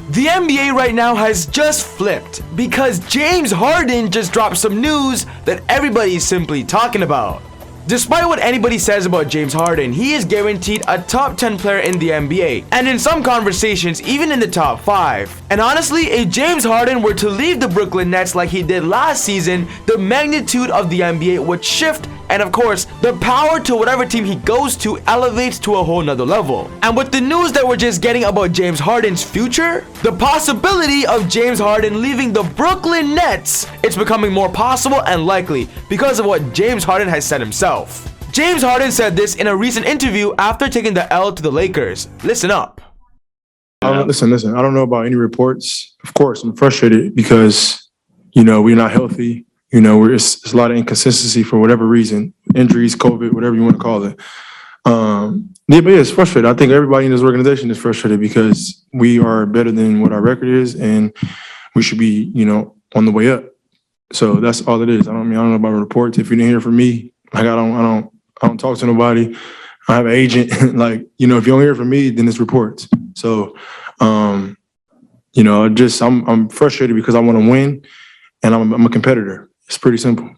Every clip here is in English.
The NBA right now has just flipped because James Harden just dropped some news that everybody is simply talking about. Despite what anybody says about James Harden, he is guaranteed a top 10 player in the NBA, and in some conversations, even in the top 5. And honestly, if James Harden were to leave the Brooklyn Nets like he did last season, the magnitude of the NBA would shift, and of course, the power to whatever team he goes to elevates to a whole nother level. And with the news that we're just getting about James Harden's future, the possibility of James Harden leaving the Brooklyn Nets, it's becoming more possible and likely because of what James Harden has said himself. James Harden said this in a recent interview after taking the L to the Lakers. Listen up. Listen. I don't know about any reports. Of course, I'm frustrated because, we're not healthy. It's a lot of inconsistency for whatever reason, injuries, COVID, whatever you want to call it. But it's frustrating. I think everybody in this organization is frustrated because we are better than what our record is, and we should be, on the way up. So that's all it is. I don't know about reports. If you didn't hear from me, I don't talk to nobody. I have an agent. If you don't hear from me, then it's reports. So, I'm frustrated because I want to win, and I'm a competitor. It's pretty simple.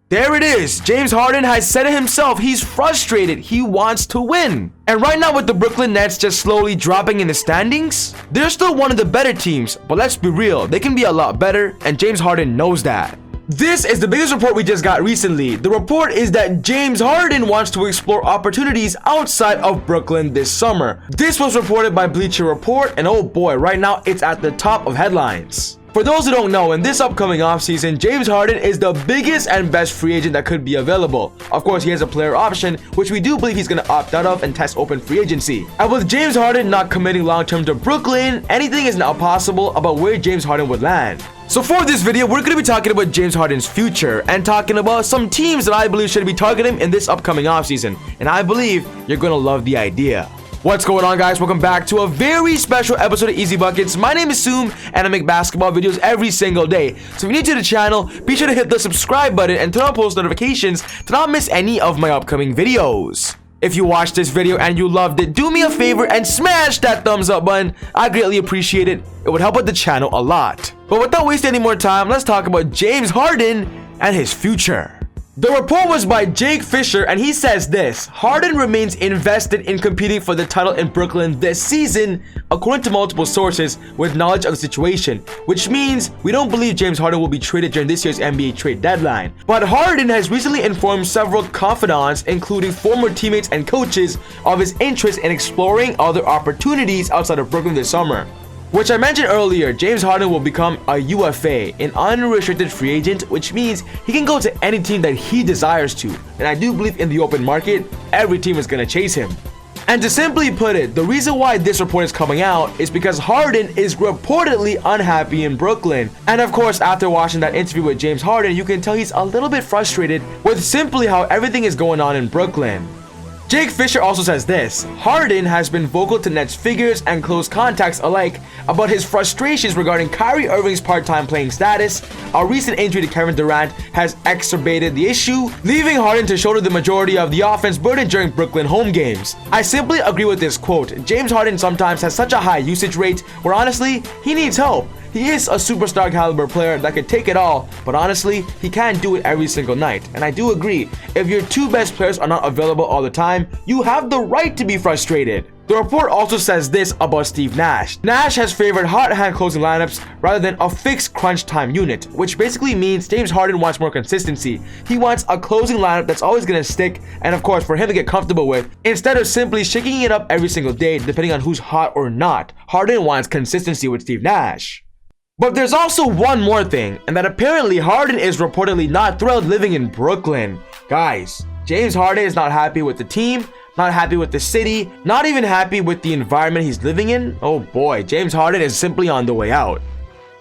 There it is. James Harden has said it himself. He's frustrated. He wants to win. And right now with the Brooklyn Nets just slowly dropping in the standings, they're still one of the better teams. But let's be real, they can be a lot better, and James Harden knows that. This is the biggest report we just got recently. The report is that James Harden wants to explore opportunities outside of Brooklyn this summer. This was reported by Bleacher Report, and oh boy, right now it's at the top of headlines. For those who don't know, in this upcoming offseason, James Harden is the biggest and best free agent that could be available. Of course, he has a player option, which we do believe he's going to opt out of and test open free agency. And with James Harden not committing long-term to Brooklyn, anything is now possible about where James Harden would land. So for this video, we're going to be talking about James Harden's future and talking about some teams that I believe should be targeting him in this upcoming offseason. And I believe you're going to love the idea. What's going on, guys? Welcome back to a very special episode of Easy Buckets. My name is Soom, and I make basketball videos every single day. So if you're new to the channel, be sure to hit the subscribe button and turn on post notifications to not miss any of my upcoming videos. If you watched this video and you loved it, do me a favor and smash that thumbs up button. I greatly appreciate it. It would help out the channel a lot. But without wasting any more time, let's talk about James Harden and his future. The report was by Jake Fisher, and he says this: Harden remains invested in competing for the title in Brooklyn this season, according to multiple sources with knowledge of the situation, which means we don't believe James Harden will be traded during this year's NBA trade deadline. But Harden has recently informed several confidants, including former teammates and coaches, of his interest in exploring other opportunities outside of Brooklyn this summer. Which I mentioned earlier, James Harden will become a UFA, an unrestricted free agent, which means he can go to any team that he desires to. And I do believe in the open market, every team is going to chase him. And to simply put it, the reason why this report is coming out is because Harden is reportedly unhappy in Brooklyn. And of course, after watching that interview with James Harden, you can tell he's a little bit frustrated with simply how everything is going on in Brooklyn. Jake Fisher also says this: Harden has been vocal to Nets figures and close contacts alike about his frustrations regarding Kyrie Irving's part-time playing status. A recent injury to Kevin Durant has exacerbated the issue, leaving Harden to shoulder the majority of the offense burden during Brooklyn home games. I simply agree with this quote. James Harden sometimes has such a high usage rate where honestly, he needs help. He is a superstar caliber player that could take it all, but honestly, he can't do it every single night. And I do agree, if your two best players are not available all the time, you have the right to be frustrated. The report also says this about Steve Nash. Nash has favored hot hand closing lineups rather than a fixed crunch time unit, which basically means James Harden wants more consistency. He wants a closing lineup that's always going to stick, and of course for him to get comfortable with, instead of simply shaking it up every single day depending on who's hot or not. Harden wants consistency with Steve Nash. But there's also one more thing, and that apparently Harden is reportedly not thrilled living in Brooklyn. Guys, James Harden is not happy with the team, not happy with the city, not even happy with the environment he's living in. Oh boy, James Harden is simply on the way out.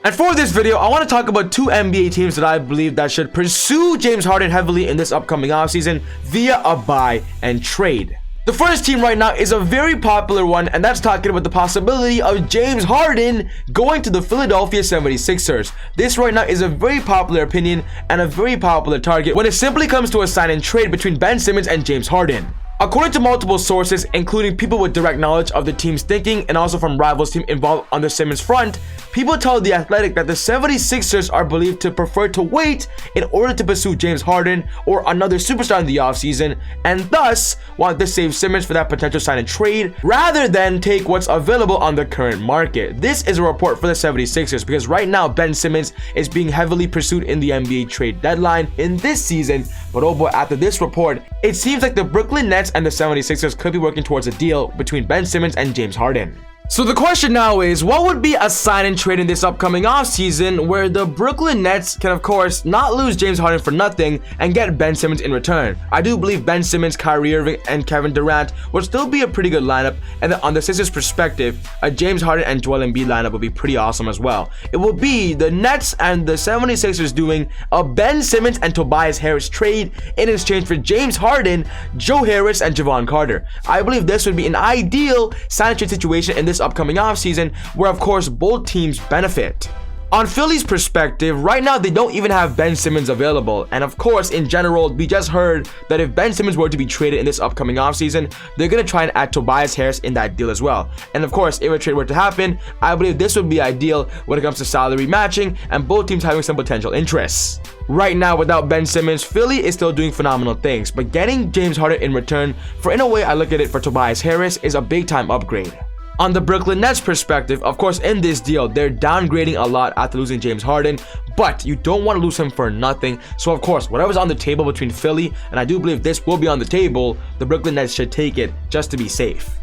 And for this video, I want to talk about two NBA teams that I believe that should pursue James Harden heavily in this upcoming offseason via a buy and trade. The first team right now is a very popular one, and that's talking about the possibility of James Harden going to the Philadelphia 76ers. This right now is a very popular opinion and a very popular target when it simply comes to a sign and trade between Ben Simmons and James Harden. According to multiple sources, including people with direct knowledge of the team's thinking and also from rivals team involved on the Simmons front, people tell The Athletic that the 76ers are believed to prefer to wait in order to pursue James Harden or another superstar in the offseason, and thus want to save Simmons for that potential sign and trade rather than take what's available on the current market. This is a report for the 76ers because right now Ben Simmons is being heavily pursued in the NBA trade deadline in this season, but oh boy, after this report, it seems like the Brooklyn Nets and the 76ers could be working towards a deal between Ben Simmons and James Harden. So the question now is, what would be a sign and trade in this upcoming offseason where the Brooklyn Nets can of course not lose James Harden for nothing and get Ben Simmons in return? I do believe Ben Simmons, Kyrie Irving, and Kevin Durant would still be a pretty good lineup, and then on the Sixers perspective, a James Harden and Joel Embiid lineup would be pretty awesome as well. It will be the Nets and the 76ers doing a Ben Simmons and Tobias Harris trade in exchange for James Harden, Joe Harris, and Javon Carter. I believe this would be an ideal sign and trade situation in this upcoming offseason where of course both teams benefit. On Philly's perspective, right now they don't even have Ben Simmons available, and of course in general we just heard that if Ben Simmons were to be traded in this upcoming offseason, they're going to try and add Tobias Harris in that deal as well. And of course if a trade were to happen, I believe this would be ideal when it comes to salary matching and both teams having some potential interests. Right now without Ben Simmons, Philly is still doing phenomenal things, but getting James Harden in return for, in a way I look at it, for Tobias Harris is a big time upgrade. On the Brooklyn Nets perspective, of course in this deal they're downgrading a lot after losing James Harden, but you don't want to lose him for nothing. So of course whatever's on the table between Philly, and I do believe this will be on the table, the Brooklyn Nets should take it just to be safe.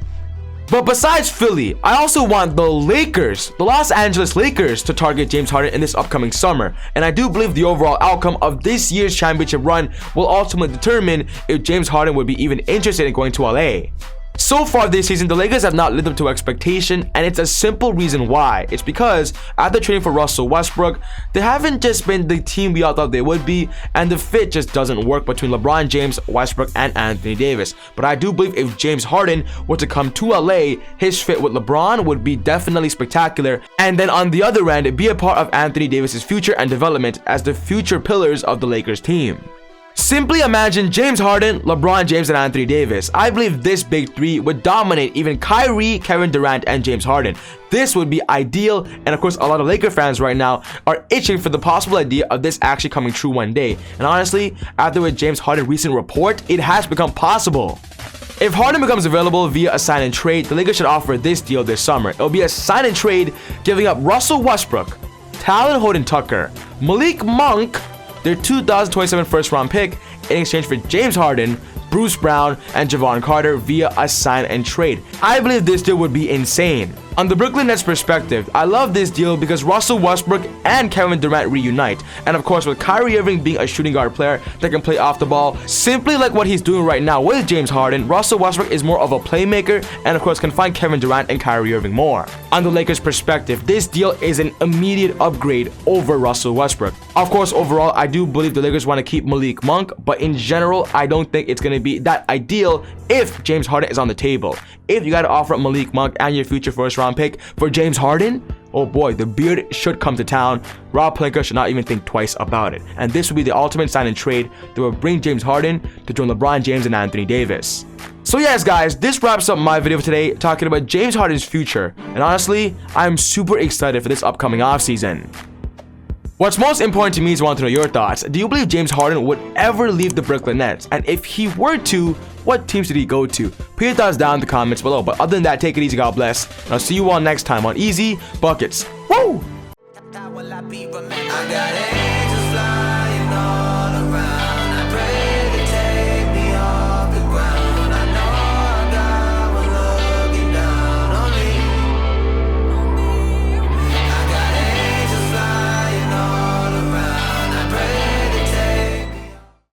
But besides Philly, I also want the Lakers, the Los Angeles Lakers, to target James Harden in this upcoming summer. And I do believe the overall outcome of this year's championship run will ultimately determine if James Harden would be even interested in going to LA. So far this season, the Lakers have not lived up to expectation, and it's a simple reason why. It's because after trading for Russell Westbrook, they haven't just been the team we all thought they would be, and the fit just doesn't work between LeBron James, Westbrook, and Anthony Davis. But I do believe if James Harden were to come to LA, his fit with LeBron would be definitely spectacular, and then on the other end, be a part of Anthony Davis's future and development as the future pillars of the Lakers team. Simply imagine James Harden, LeBron James, and Anthony Davis. I believe this big three would dominate even Kyrie, Kevin Durant, and James Harden. This would be ideal, and of course a lot of Laker fans right now are itching for the possible idea of this actually coming true one day. And honestly, after with James Harden's recent report, it has become possible. If Harden becomes available via a sign and trade, the Lakers should offer this deal this summer. It'll be a sign and trade giving up Russell Westbrook, Talon Horton-Tucker, Malik Monk, their 2027 first round pick, in exchange for James Harden, Bruce Brown, and Javon Carter via a sign and trade. I believe this deal would be insane. On the Brooklyn Nets perspective, I love this deal because Russell Westbrook and Kevin Durant reunite, and of course with Kyrie Irving being a shooting guard player that can play off the ball, simply like what he's doing right now with James Harden, Russell Westbrook is more of a playmaker and of course can find Kevin Durant and Kyrie Irving more. On the Lakers perspective, this deal is an immediate upgrade over Russell Westbrook. Of course overall, I do believe the Lakers want to keep Malik Monk, but in general, I don't think it's going to be that ideal if James Harden is on the table. If you got to offer up Malik Monk and your future first round pick for James Harden, oh boy, the beard should come to town. Rob Pelinka should not even think twice about it. And this would be the ultimate sign and trade that will bring James Harden to join LeBron James and Anthony Davis. So yes guys, this wraps up my video for today talking about James Harden's future. And honestly, I'm super excited for this upcoming offseason. What's most important to me is I want to know your thoughts. Do you believe James Harden would ever leave the Brooklyn Nets? And if he were to, what teams did he go to? Put your thoughts down in the comments below. But other than that, take it easy, God bless. And I'll see you all next time on Easy Buckets. Woo!